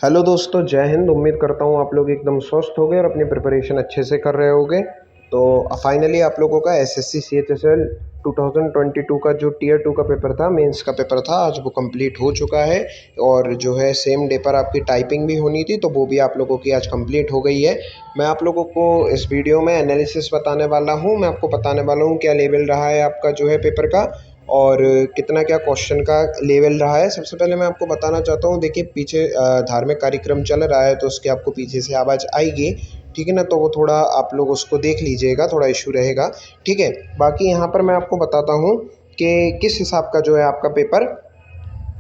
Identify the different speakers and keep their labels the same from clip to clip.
Speaker 1: Hello दोस्तों, जय हिंद। उम्मीद करता हूँ आप लोग एकदम स्वस्थ होंगे और अपनी प्रिपरेशन अच्छे से कर रहे होंगे। तो फाइनली आप लोगों का एसएससी सीएचएसएल 2022 का जो टियर 2 का पेपर था, मेंस का पेपर था, आज वो कंप्लीट हो चुका है। और जो है सेम डे पर आपकी टाइपिंग भी होनी थी, तो वो भी आप लोगों की आज कंप्लीट हो गई है। मैं आप लोगों को इस वीडियो में एनालिसिस बताने वाला हूँ। मैं आपको बताने वाला हूँ क्या लेवल रहा है आपका जो है पेपर का, और कितना क्या क्वेश्चन का लेवल रहा है। सबसे पहले मैं आपको बताना चाहता हूँ, देखिए पीछे धार्मिक कार्यक्रम चल रहा है, तो उसकी आपको पीछे से आवाज़ आएगी, ठीक है ना। तो वो थोड़ा आप लोग उसको देख लीजिएगा, थोड़ा इशू रहेगा, ठीक है। बाकी यहाँ पर मैं आपको बताता हूँ कि किस हिसाब का जो है आपका पेपर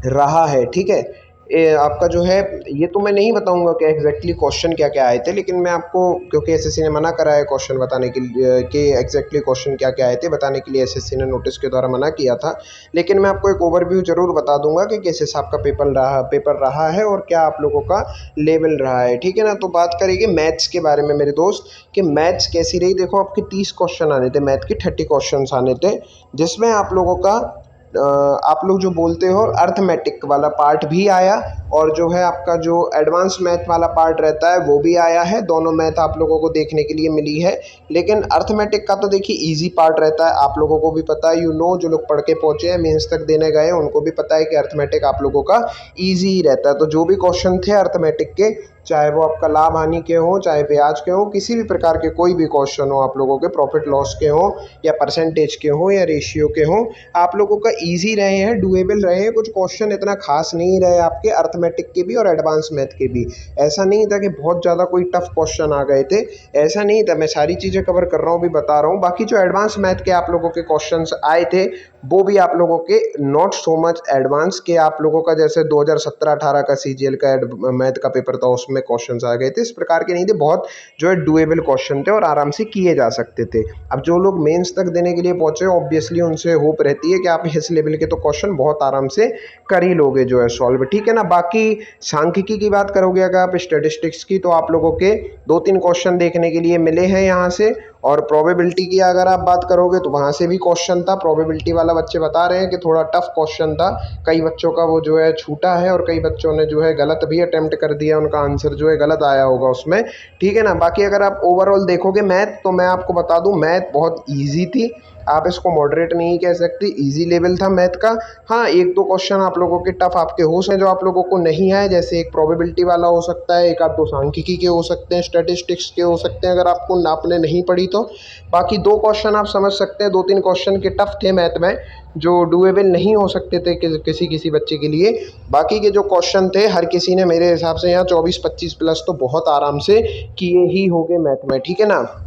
Speaker 1: रहा है, ठीक है। आपका जो है, ये तो मैं नहीं बताऊंगा कि एग्जैक्टली क्वेश्चन क्या क्या आए थे, लेकिन मैं आपको, क्योंकि एसएससी ने मना करा है क्वेश्चन बताने के लिए कि एग्जैक्टली क्वेश्चन क्या क्या आए थे बताने के लिए, एसएससी ने नोटिस के द्वारा मना किया था। लेकिन मैं आपको एक ओवरव्यू जरूर बता दूंगा कि किस हिसाब का पेपर रहा है और क्या आप लोगों का लेवल रहा है, ठीक है ना। तो बात करेंगे मैथ्स के बारे में मेरे दोस्त, कि मैथ्स कैसी रही। देखो, आपके 30 क्वेश्चन आने थे, मैथ के 30 क्वेश्चन आने थे, जिसमें आप लोगों का आप लोग जो बोलते हो अर्थमेटिक वाला पार्ट भी आया, और जो है आपका जो एडवांस मैथ वाला पार्ट रहता है वो भी आया है। दोनों मैथ आप लोगों को देखने के लिए मिली है। लेकिन अर्थमेटिक का तो देखिए इजी पार्ट रहता है, आप लोगों को भी पता है, जो लोग पढ़ के पहुंचे हैं, मेंस तक देने गए हैं, उनको भी पता है कि अर्थमेटिक आप लोगों का ईजी ही रहता है। तो जो भी क्वेश्चन थे अर्थमेटिक के, चाहे वो आपका लाभ हानि के हों, चाहे ब्याज के हों, किसी भी प्रकार के कोई भी क्वेश्चन हो, आप लोगों के प्रॉफिट लॉस के हों, या परसेंटेज के हों, या रेशियो के हों, आप लोगों का इजी रहे हैं, डुएबल रहे हैं। कुछ क्वेश्चन इतना खास नहीं रहे आपके अर्थमेटिक के भी और एडवांस मैथ के भी। ऐसा नहीं था कि बहुत ज़्यादा कोई टफ क्वेश्चन आ गए थे, ऐसा नहीं था। मैं सारी चीज़ें कवर कर रहा हूँ, भी बता रहा हूँ। बाकी जो एडवांस मैथ के आप लोगों के क्वेश्चन आए थे, वो भी आप लोगों के नॉट सो मच एडवांस के, आप लोगों का जैसे 2017-18 का सीजीएल का मैथ का पेपर था, उसमें क्वेश्चंस आ गए थे, इस प्रकार के नहीं थे। बहुत जो है डुएबल क्वेश्चन थे और आराम से किए जा सकते थे। अब जो लोग मेंस तक देने के लिए पहुंचे, ऑब्वियसली उनसे होप रहती है कि आप इस लेवल के तो क्वेश्चन बहुत आराम से कर ही लोगे जो है सॉल्व, ठीक है ना। बाकी सांख्यिकी की बात करोगे अगर आप, स्टेटिस्टिक्स की, तो आप लोगों के 2-3 क्वेश्चन देखने के लिए मिले हैं यहाँ से। और प्रोबेबिलिटी की अगर आप बात करोगे तो वहाँ से भी क्वेश्चन था, प्रोबेबिलिटी वाला बच्चे बता रहे हैं कि थोड़ा टफ क्वेश्चन था। कई बच्चों का वो जो है छूटा है, और कई बच्चों ने जो है गलत भी अटेम्प्ट कर दिया, उनका आंसर जो है गलत आया होगा उसमें, ठीक है ना। बाकी अगर आप ओवरऑल देखोगे मैथ, तो मैं आपको बता दूं मैथ बहुत ईजी थी। आप इसको मॉडरेट नहीं कह सकते, इजी लेवल था मैथ का। हाँ, एक दो क्वेश्चन आप लोगों के टफ आपके हो सकते हैं, जो आप लोगों को नहीं आए, जैसे एक प्रोबेबिलिटी वाला हो सकता है, एक आध दो सांख्यिकी के हो सकते हैं, स्टैटिस्टिक्स के हो सकते हैं, अगर आपको आपने नहीं पढ़ी तो। बाकी दो क्वेश्चन आप समझ सकते हैं, 2-3 क्वेश्चन के टफ थे मैथ में, जो डुएबल नहीं हो सकते थे किसी किसी बच्चे के लिए। बाकी के जो क्वेश्चन थे, हर किसी ने मेरे हिसाब से यहाँ 24-25 प्लस तो बहुत आराम से किए ही होंगे मैथ में, ठीक है ना।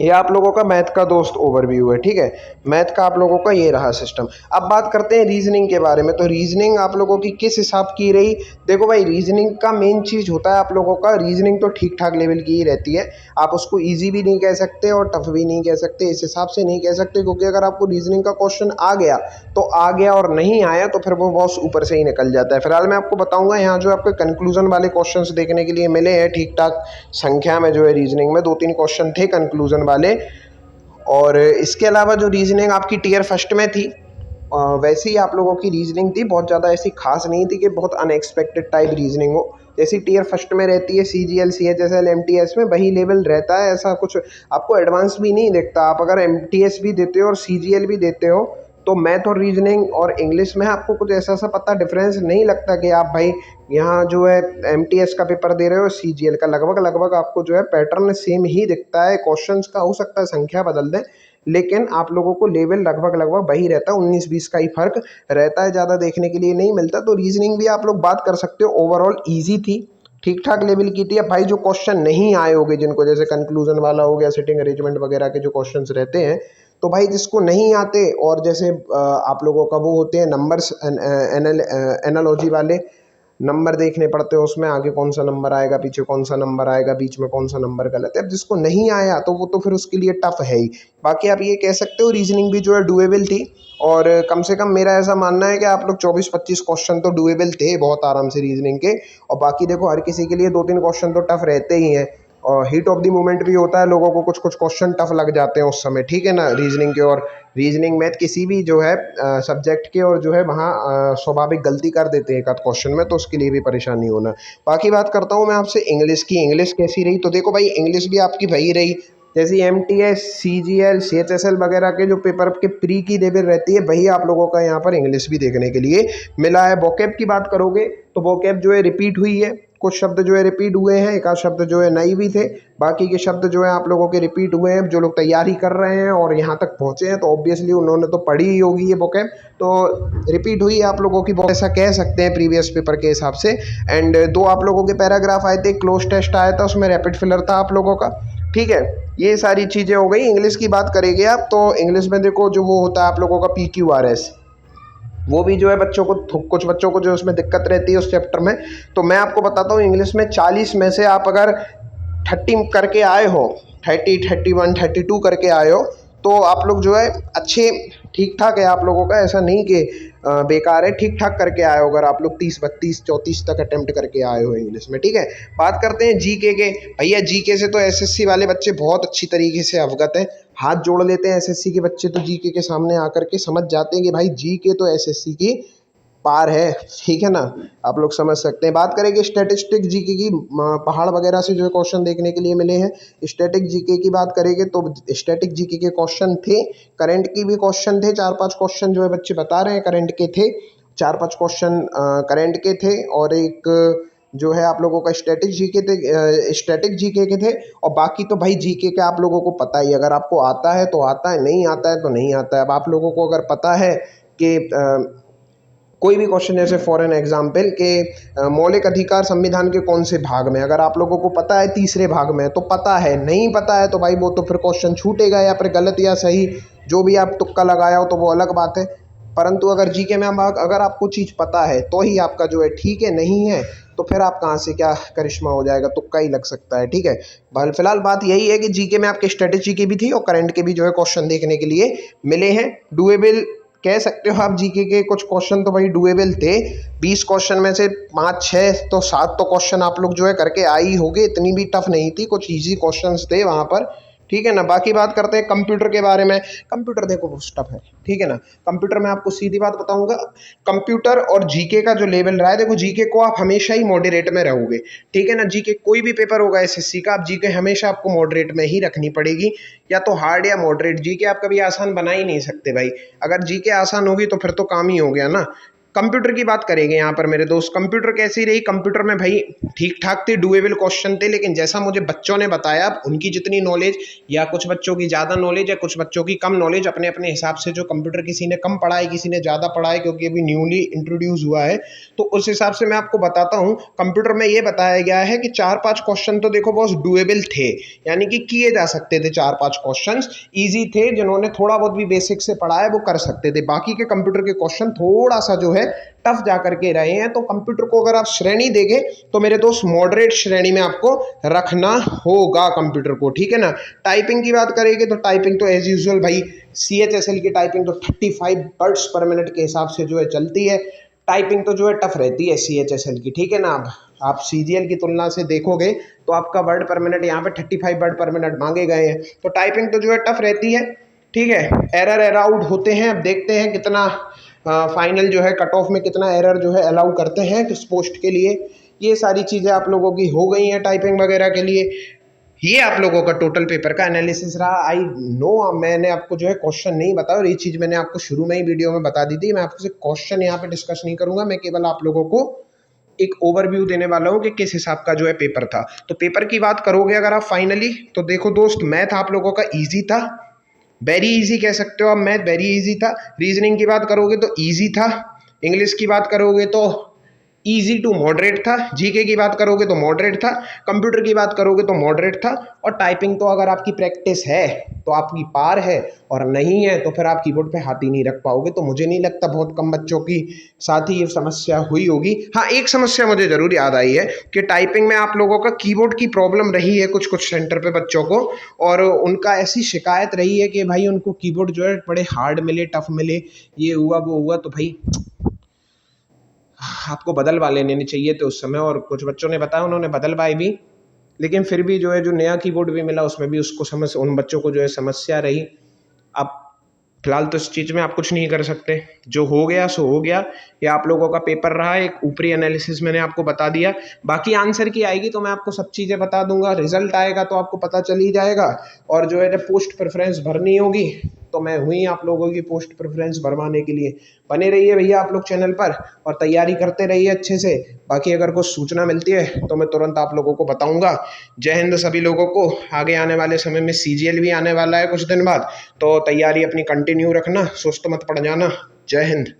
Speaker 1: ये आप लोगों का मैथ का दोस्त ओवरव्यू है, ठीक है। मैथ का आप लोगों का ये रहा सिस्टम। अब बात करते हैं रीजनिंग के बारे में। तो रीजनिंग आप लोगों की किस हिसाब की रही। देखो भाई, रीजनिंग का मेन चीज़ होता है आप लोगों का, रीजनिंग तो ठीक ठाक लेवल की ही रहती है। आप उसको ईजी भी नहीं कह सकते और टफ भी नहीं कह सकते, इस हिसाब से नहीं कह सकते, क्योंकि अगर आपको रीजनिंग का क्वेश्चन आ गया तो आ गया, और नहीं आया तो फिर वो बहुत ऊपर से ही निकल जाता है। फिलहाल मैं आपको बताऊंगा यहाँ जो आपके कंक्लूजन वाले क्वेश्चंस देखने के लिए मिले हैं ठीक ठाक संख्या में, जो है रीजनिंग में 2-3 क्वेश्चन थे कंक्लूजन वाले। और इसके अलावा जो रीजनिंग आपकी टीयर फर्स्ट में थी, वैसे ही आप लोगों की रीजनिंग थी, बहुत ज़्यादा ऐसी खास नहीं थी कि बहुत अनएक्सपेक्टेड टाइप रीजनिंग हो। जैसी टीयर फर्स्ट में रहती है सीजीएल सीएचएसएल एमटीएस में, वही लेवल रहता है। ऐसा कुछ आपको एडवांस भी नहीं दिखता। आप अगर एमटीएस भी देते हो और सीजीएल भी देते हो, तो मैथ और रीजनिंग और इंग्लिश में आपको कुछ ऐसा सा पता डिफरेंस नहीं लगता कि आप भाई यहाँ जो है एमटीएस का पेपर दे रहे हो, सीजीएल का। लगभग लगभग आपको जो है पैटर्न सेम ही दिखता है। क्वेश्चंस का हो सकता है संख्या बदल दें, लेकिन आप लोगों को लेवल लगभग लगभग वही रहता है, 19-20 का ही फर्क रहता है, ज़्यादा देखने के लिए नहीं मिलता। तो रीजनिंग भी आप लोग बात कर सकते हो, ओवरऑल ईजी थी, ठीक ठाक लेवल की थी। अब भाई जो क्वेश्चन नहीं आए होंगे जिनको, जैसे कंक्लूजन वाला हो गया, सिटिंग अरेंजमेंट वगैरह के जो क्वेश्चंस रहते हैं, तो भाई जिसको नहीं आते, और जैसे आप लोगों का वो होते हैं नंबर्स एनालॉजी वाले, नंबर देखने पड़ते हैं उसमें, आगे कौन सा नंबर आएगा, पीछे कौन सा नंबर आएगा, बीच में कौन सा नंबर गलत है। अब जिसको नहीं आया तो वो तो फिर उसके लिए टफ है ही। बाकी आप ये कह सकते हो रीजनिंग भी जो है डुएबल थी, और कम से कम मेरा ऐसा मानना है कि आप लोग 24-25 क्वेश्चन तो डुएबल थे बहुत आराम से रीजनिंग के। और बाकी देखो, हर किसी के लिए 2-3 क्वेश्चन तो टफ रहते ही हैं। और हीट ऑफ द मोमेंट भी होता है, लोगों को कुछ कुछ क्वेश्चन टफ लग जाते हैं उस समय, ठीक है ना, रीजनिंग के। और रीजनिंग मैथ किसी भी जो है सब्जेक्ट के, और जो है वहाँ स्वाभाविक गलती कर देते हैं एक आध क्वेश्चन में, तो उसके लिए भी परेशानी होना। बाकी बात करता हूँ मैं आपसे इंग्लिश की। इंग्लिश कैसी रही? तो देखो भाई, इंग्लिश भी आपकी वही रही जैसे MTS, CGL, CHSL वगैरह के जो पेपर के प्री की लेवल रहती है, वही आप लोगों का यहाँ पर इंग्लिश भी देखने के लिए मिला है। वोकैब की बात करोगे तो वोकैब जो है रिपीट हुई है, कुछ शब्द जो है रिपीट हुए हैं, एक आध शब्द जो है नई भी थे, बाकी के शब्द जो है आप लोगों के रिपीट हुए हैं। जो लोग तैयारी कर रहे हैं और यहाँ तक पहुँचे हैं तो ऑब्वियसली उन्होंने तो पढ़ी ही होगी ये वोकैब, तो रिपीट हुई है आप लोगों की, ऐसा कह सकते हैं प्रीवियस पेपर के हिसाब से। एंड दो आप लोगों के पैराग्राफ आए थे, क्लोज टेस्ट आया था, उसमें रैपिड फिलर था आप लोगों का, ठीक है। ये सारी चीज़ें हो गई। इंग्लिश की बात करेंगे आप तो इंग्लिश में देखो जो वो होता है आप लोगों का PQRS, वो भी जो है बच्चों को, कुछ बच्चों को जो उसमें दिक्कत रहती है उस चैप्टर में। तो मैं आपको बताता हूँ, इंग्लिश में 40 में से आप अगर 30 करके आए हो, 30, 31, 32 करके आए हो, तो आप लोग जो है अच्छे, ठीक ठाक है आप लोगों का, ऐसा नहीं कि बेकार है, ठीक ठाक करके आए हो अगर आप लोग 30, 32, 34 तक अटेम्प्ट करके आए हो इंग्लिश में, ठीक है। बात करते हैं GK के। भैया GK से तो SSC वाले बच्चे बहुत अच्छी तरीके से अवगत हैं, हाथ जोड़ लेते हैं SSC के बच्चे, तो GK के सामने आकर के समझ जाते हैं कि भाई GK तो SSC की पार है, ठीक है ना, आप लोग समझ सकते हैं। बात करेंगे स्टैटिस्टिक GK की, पहाड़ वगैरह से जो है क्वेश्चन देखने के लिए मिले हैं। स्टैटिक GK की बात करेंगे तो स्टैटिक GK के क्वेश्चन थे, करंट की भी क्वेश्चन थे, 4-5 क्वेश्चन जो है बच्चे बता रहे हैं करंट के थे, 4-5 क्वेश्चन करंट के थे, और एक जो है आप लोगों का स्टैटिक GK थे, स्टैटिक GK के थे। और बाकी तो भाई GK के आप लोगों को पता ही, अगर आपको आता है तो आता है, नहीं आता है तो नहीं आता है। अब आप लोगों को अगर पता है कि कोई भी क्वेश्चन, जैसे फॉर एन एग्जाम्पल के मौलिक अधिकार संविधान के कौन से भाग में, अगर आप लोगों को पता है तीसरे भाग में तो पता है, नहीं पता है तो भाई वो तो फिर क्वेश्चन छूटेगा, या फिर गलत या सही जो भी आप तुक्का लगाया हो तो वो अलग बात है। परंतु अगर GK में अगर आपको चीज़ पता है तो ही आपका जो है ठीक है, नहीं है तो फिर आप कहाँ से क्या करिश्मा हो जाएगा, तुक्का ही लग सकता है, ठीक है। फिलहाल बात यही है कि GK में आपके स्ट्रेटेजी की भी थी और करंट के भी जो है क्वेश्चन देखने के लिए मिले हैं। डुएबल कह सकते हो आप, GK के कुछ क्वेश्चन तो भाई डुएबल थे। 20 क्वेश्चन में से 5, 6 तो 7 तो क्वेश्चन आप लोग जो है करके आ ही होगे, इतनी भी टफ नहीं थी, कुछ इजी क्वेश्चंस थे वहाँ पर, ठीक है ना। बाकी बात करते हैं कंप्यूटर के बारे में। कंप्यूटर देखो बहुत टफ है, ठीक है ना। कंप्यूटर में आपको सीधी बात बताऊंगा, कंप्यूटर और GK का जो लेवल रहा है, देखो GK को आप हमेशा ही मॉडरेट में रहोगे, ठीक है ना। GK कोई भी पेपर होगा SSC का, आप GK हमेशा आपको मॉडरेट में ही रखनी पड़ेगी, या तो हार्ड या मॉडरेट। GK आप कभी आसान बना ही नहीं सकते भाई, अगर GK आसान होगी तो फिर तो काम ही हो गया ना। कंप्यूटर की बात करेंगे यहाँ पर मेरे दोस्त, कंप्यूटर कैसी रही? कंप्यूटर में भाई ठीक ठाक थे, डुएबल क्वेश्चन थे, लेकिन जैसा मुझे बच्चों ने बताया, उनकी जितनी नॉलेज, या कुछ बच्चों की ज़्यादा नॉलेज या कुछ बच्चों की कम नॉलेज, अपने अपने हिसाब से, जो कंप्यूटर किसी ने कम पढ़ा है किसी ने ज़्यादा पढ़ा है, क्योंकि अभी न्यूली इंट्रोड्यूस हुआ है, तो उस हिसाब से मैं आपको बताता हूँ। कंप्यूटर में ये बताया गया है कि 4-5 क्वेश्चन तो देखो बॉस डुएबल थे, यानी कि किए जा सकते थे। 4-5 क्वेश्चन ईजी थे, जिन्होंने थोड़ा बहुत भी बेसिक से पढ़ा है वो कर सकते थे। बाकी के कंप्यूटर के क्वेश्चन थोड़ा सा जो है टफ जा करके रहे हैं। तो कंप्यूटर को अगर आप श्रेणी देंगे तो मेरे दोस्त मॉडरेट श्रेणी में आपको रखना होगा कंप्यूटर को, ठीक है ना। टाइपिंग की बात करेंगे तो टाइपिंग तो एज यूजुअल भाई CHSL की टाइपिंग तो 35 वर्ड्स पर मिनट के हिसाब से जो है चलती है। टाइपिंग तो जो है टफ रहती है CHSL की, ठीक है ना। आप CGL की तुलना से देखोगे तो आपका वर्ड पर मिनट यहाँ पे 35 वर्ड पर मिनट मांगे गए हैं, तो टाइपिंग तो जो है टफ रहती है, ठीक है। एरर अलाउड होते हैं, अब देखते हैं कितना फाइनल जो है कट ऑफ में कितना एरर जो है अलाउ करते हैं किस पोस्ट के लिए। ये सारी चीज़ें आप लोगों की हो गई हैं टाइपिंग वगैरह के लिए। ये आप लोगों का टोटल पेपर का एनालिसिस रहा। आई नो मैंने आपको जो है क्वेश्चन नहीं बताया, और ये चीज़ मैंने आपको शुरू में ही वीडियो में बता दी थी। मैं आपसे क्वेश्चन यहाँ पे डिस्कस नहीं करूंगा, मैं केवल आप लोगों को एक ओवरव्यू देने वाला हूँ कि किस हिसाब का जो है पेपर था। तो पेपर की बात करोगे अगर आप फाइनली, तो देखो दोस्त, मैथ आप लोगों का ईजी था, वेरी इजी कह सकते हो आप, मैथ वेरी इजी था। रीजनिंग की बात करोगे तो इजी था। इंग्लिश की बात करोगे तो इजी टू मॉडरेट था। GK की बात करोगे तो मॉडरेट था। कंप्यूटर की बात करोगे तो मॉडरेट था। और टाइपिंग तो अगर आपकी प्रैक्टिस है तो आपकी पार है, और नहीं है तो फिर आप कीबोर्ड पे हाथ ही नहीं रख पाओगे। तो मुझे नहीं लगता बहुत कम बच्चों की साथ ही ये समस्या हुई होगी। हाँ, एक समस्या मुझे जरूर याद आई है कि टाइपिंग में आप लोगों का कीबोर्ड की प्रॉब्लम रही है कुछ कुछ सेंटर पे बच्चों को, और उनका ऐसी शिकायत रही है कि भाई उनको कीबोर्ड जो है बड़े हार्ड मिले, टफ मिले, ये हुआ वो हुआ। तो भाई आपको बदलवा लेने चाहिए थे उस समय, और कुछ बच्चों ने बताया उन्होंने बदलवाए भी, लेकिन फिर भी जो है जो नया कीबोर्ड भी मिला उसमें भी उसको उन बच्चों को जो है समस्या रही। अब फिलहाल तो इस चीज़ में आप कुछ नहीं कर सकते, जो हो गया सो हो गया। ये आप लोगों का पेपर रहा, एक ऊपरी एनालिसिस मैंने आपको बता दिया। बाकी आंसर की आएगी तो मैं आपको सब चीज़ें बता दूंगा, रिजल्ट आएगा तो आपको पता चल ही जाएगा। और जो है जब पोस्ट प्रेफरेंस भरनी होगी तो मैं हुई आप लोगों की पोस्ट प्रेफरेंस भरवाने के लिए। बने रहिए भैया आप लोग चैनल पर और तैयारी करते रहिए अच्छे से। बाकी अगर कुछ सूचना मिलती है तो मैं तुरंत आप लोगों को बताऊंगा। जय हिंद सभी लोगों को। आगे आने वाले समय में सीजीएल भी आने वाला है कुछ दिन बाद, तो तैयारी अपनी कंटिन्यू रखना, सुस्त मत पड़ जाना। जय हिंद।